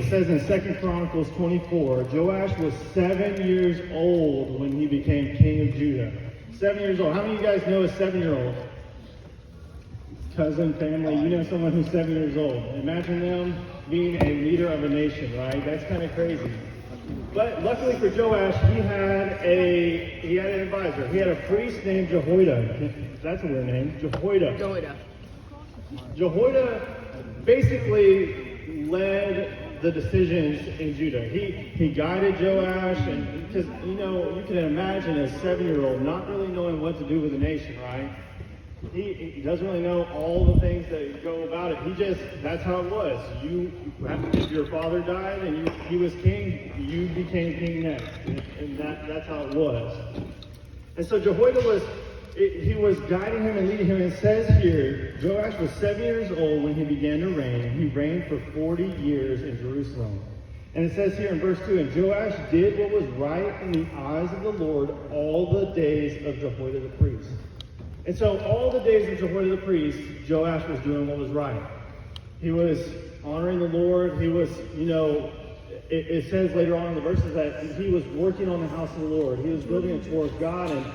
It says in 2 Chronicles 24, Joash was 7 years old when he became king of Judah. 7 years old. How many of you guys know a 7-year-old? Cousin, family, you know someone who's 7 years old. Imagine them being a leader of a nation, right? That's kind of crazy. But luckily for Joash, he had an advisor. He had a priest named Jehoiada. That's a weird name. Jehoiada. Jehoiada basically led the decisions in Judah. He guided Joash, and because you can imagine a 7-year-old not really knowing what to do with the nation, right? He doesn't really know all the things that go about it. That's how it was. If your father died and he was king, you became king next. And that's how it was. And so Jehoiada he was guiding him and leading him. It says here, Joash was 7 years old when he began to reign. He reigned for 40 years in Jerusalem. And it says here in verse 2, and Joash did what was right in the eyes of the Lord all the days of Jehoiada the priest. And so all the days of Jehoiada the priest, Joash was doing what was right. He was honoring the Lord. He was, it says later on in the verses that he was working on the house of the Lord. He was building it towards God. And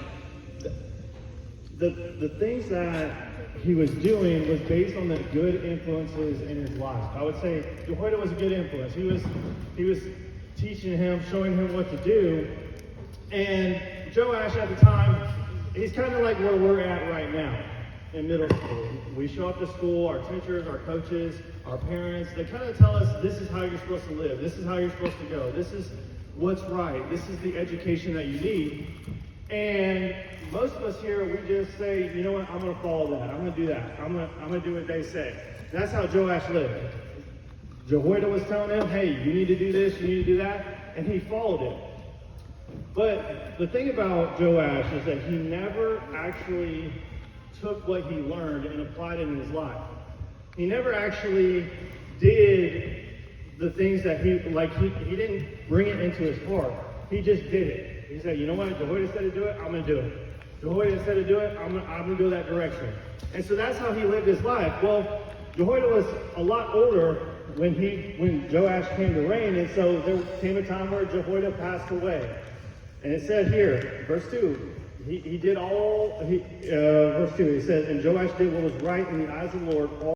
the things that he was doing was based on the good influences in his life. I would say Jehoiada was a good influence. He was teaching him, showing him what to do. And Joash at the time, he's kind of like where we're at right now in middle school. We show up to school, our teachers, our coaches, our parents, they kind of tell us this is how you're supposed to live. This is how you're supposed to go. This is what's right. This is the education that you need. And most of us here, we just say, you know what, I'm going to follow that. I'm going to do that. I'm going to do what they say. That's how Joash lived. Jehoiada was telling him, hey, you need to do this, you need to do that, and he followed it. But the thing about Joash is that he never actually took what he learned and applied it in his life. He never actually did the things that he didn't bring it into his heart. He just did it. He said, you know what, Jehoiada said to do it, I'm going to do it. Jehoiada said to do it, I'm going to go that direction. And so that's how he lived his life. Well, Jehoiada was a lot older when Joash came to reign, and so there came a time where Jehoiada passed away. And it said here, verse 2, verse 2, it says, and Joash did what was right in the eyes of the Lord all